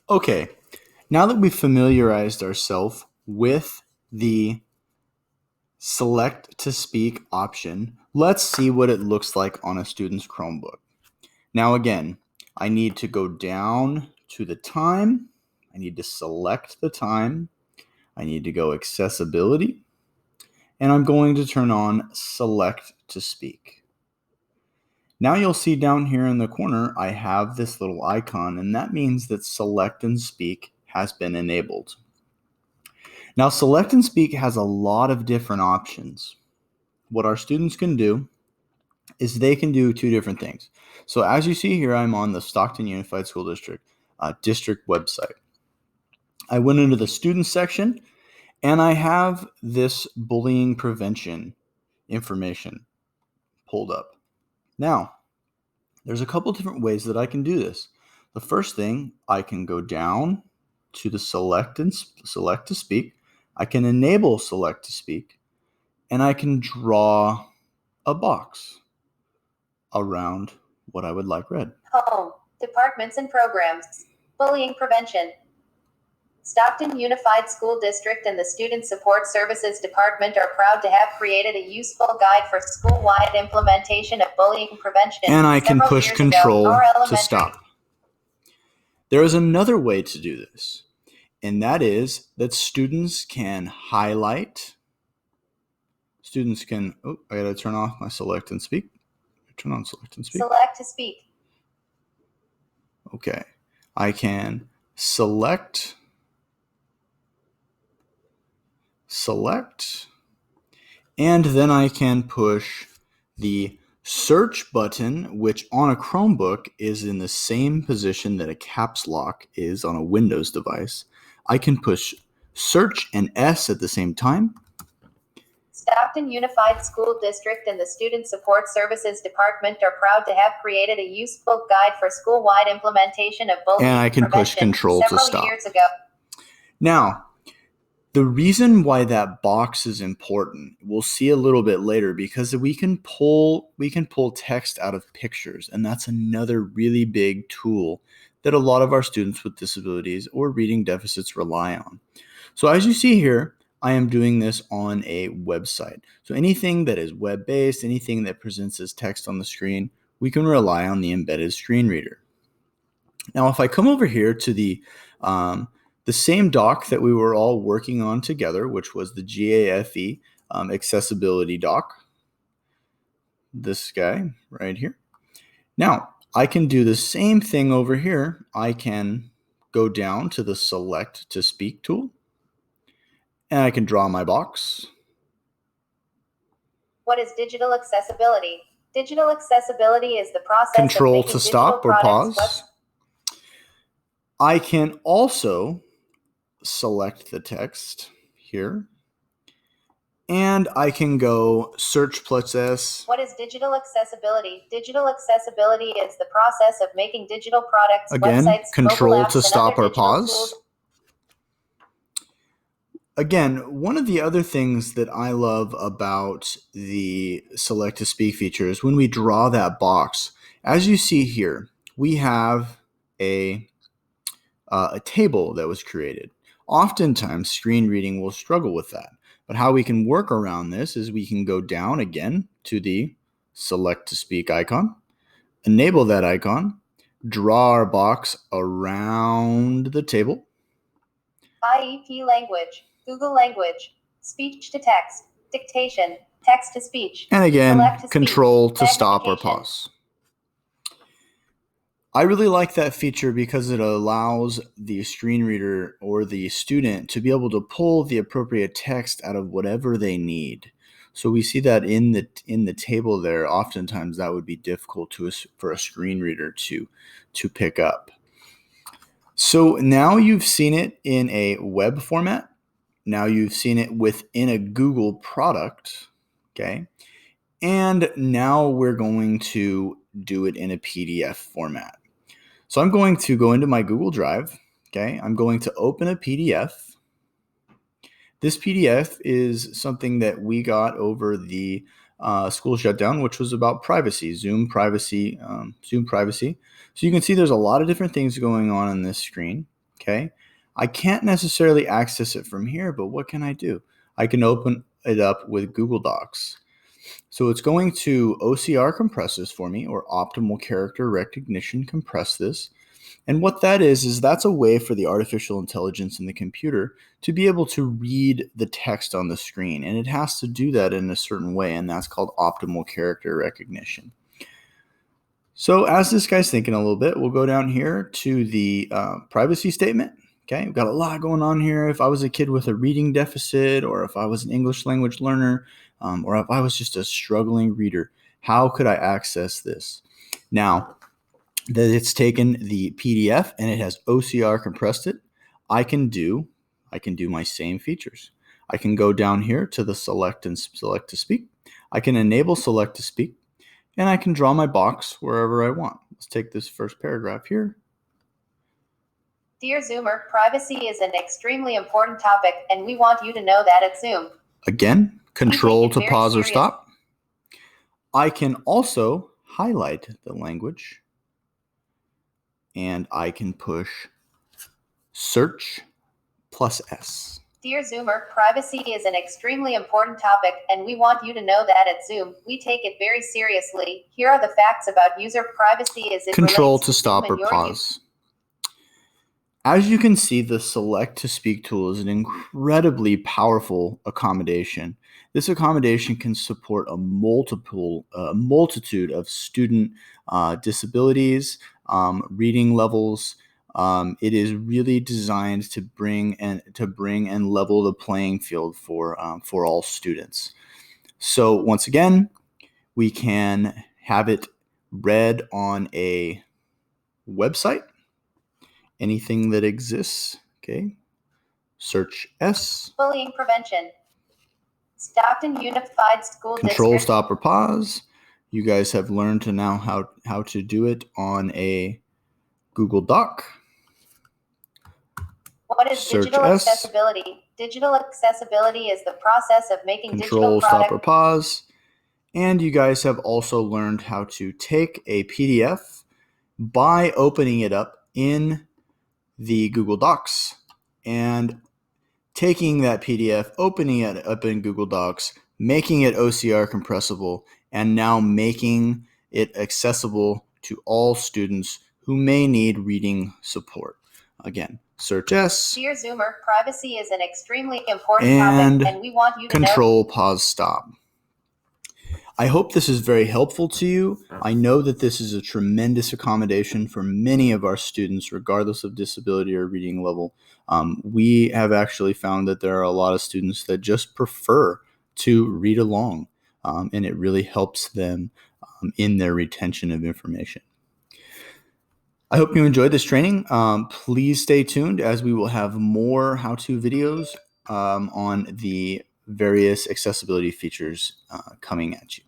Okay, now that we've familiarized ourselves with the select to speak option, let's see what it looks like on a student's Chromebook. Now again, I need to go down to the time. I need to select the time. I need to go accessibility. And I'm going to turn on select to speak. Now you'll see down here in the corner, I have this little icon, and that means that select and speak has been enabled. Now, select and speak has a lot of different options. What our students can do is they can do two different things. So as you see here, I'm on the Stockton Unified School District district website. I went into the students section, and I have this bullying prevention information pulled up. Now, there's a couple different ways that I can do this. The first thing, I can go down to the select to speak. I can enable select to speak, and I can draw a box around what I would like read. Home, departments and programs, bullying prevention. Stockton Unified School District and the Student Support Services Department are proud to have created a useful guide for school-wide implementation of bullying prevention. And I can push control to stop. There is another way to do this, and that is that students can highlight. Students can, I gotta turn off my select and speak. Turn on select and speak. Select to speak. Okay. I can select, and then I can push the search button, which on a Chromebook is in the same position that a caps lock is on a Windows device. I can push search and S at the same time. Stockton Unified School District and the Student Support Services Department are proud to have created a useful guide for school-wide implementation of bullying and I can push control to stop. Several years ago. Now, the reason why that box is important, we'll see a little bit later, because we can pull text out of pictures, and that's another really big tool that a lot of our students with disabilities or reading deficits rely on. So as you see here, I am doing this on a website. So anything that is web-based, anything that presents as text on the screen, we can rely on the embedded screen reader. Now, if I come over here to the same doc that we were all working on together, which was the GAFE accessibility doc, this guy right here. Now, I can do the same thing over here. I can go down to the select to speak tool, and I can draw my box. What is digital accessibility? Digital accessibility is the process Control of making to stop or products, pause. I can also select the text here, and I can go search plus S. What is digital accessibility? Digital accessibility is the process of making digital products, again, websites, control mobile apps, to stop or pause. Tools. Again, one of the other things that I love about the select to speak feature is when we draw that box. As you see here, we have a table that was created. Oftentimes, screen reading will struggle with that. But how we can work around this is we can go down again to the select to speak icon, enable that icon, draw our box around the table. IEP language, Google language, speech to text, dictation, text to speech. And again, to control speech, to stop or pause. I really like that feature because it allows the screen reader or the student to be able to pull the appropriate text out of whatever they need. So we see that in the table there. Oftentimes that would be difficult for a screen reader to pick up. So now you've seen it in a web format. Now you've seen it within a Google product, okay? And now we're going to do it in a PDF format. So I'm going to go into my Google Drive, okay? I'm going to open a PDF. This PDF is something that we got over the school shutdown, which was about privacy, Zoom privacy. So you can see there's a lot of different things going on this screen. Okay. I can't necessarily access it from here, but what can I do? I can open it up with Google Docs. So it's going to OCR compress this for me, or optimal character recognition compress this. And what that is that's a way for the artificial intelligence in the computer to be able to read the text on the screen. And it has to do that in a certain way, and that's called optimal character recognition. So as this guy's thinking a little bit, we'll go down here to the privacy statement. Okay, we've got a lot going on here. If I was a kid with a reading deficit, or if I was an English language learner, or if I was just a struggling reader, how could I access this? Now that it's taken the PDF and it has OCR compressed it, I can do my same features. I can go down here to the select and select to speak. I can enable select to speak, and I can draw my box wherever I want. Let's take this first paragraph here. Dear Zoomer, privacy is an extremely important topic, and we want you to know that at Zoom. Again, control to pause or stop. I can also highlight the language, and I can push search plus S. Dear Zoomer, privacy is an extremely important topic, and we want you to know that at Zoom, we take it very seriously. Here are the facts about user privacy as it Control relates to stop or pause. As you can see, the select to speak tool is an incredibly powerful accommodation. This accommodation can support a multitude of student disabilities, reading levels. It is really designed to bring and level the playing field for all students. So once again, we can have it read on a website, anything that exists. Okay, search S. Bullying prevention. Stockton Unified School Control, District. stop, or pause. You guys have learned to now how to do it on a Google Doc. What is Search digital S. accessibility? Digital accessibility is the process of making Control, digital products. stop, or pause. And you guys have also learned how to take a PDF by opening it up in the Google Docs and taking that PDF, opening it up in Google Docs, making it OCR compressible, and now making it accessible to all students who may need reading support. Again, search S. Dear Zoomer, privacy is an extremely important and topic, and we want you to know. Control, pause, stop. I hope this is very helpful to you. I know that this is a tremendous accommodation for many of our students, regardless of disability or reading level. We have actually found that there are a lot of students that just prefer to read along, and it really helps them in their retention of information. I hope you enjoyed this training. Please stay tuned, as we will have more how-to videos on the various accessibility features coming at you.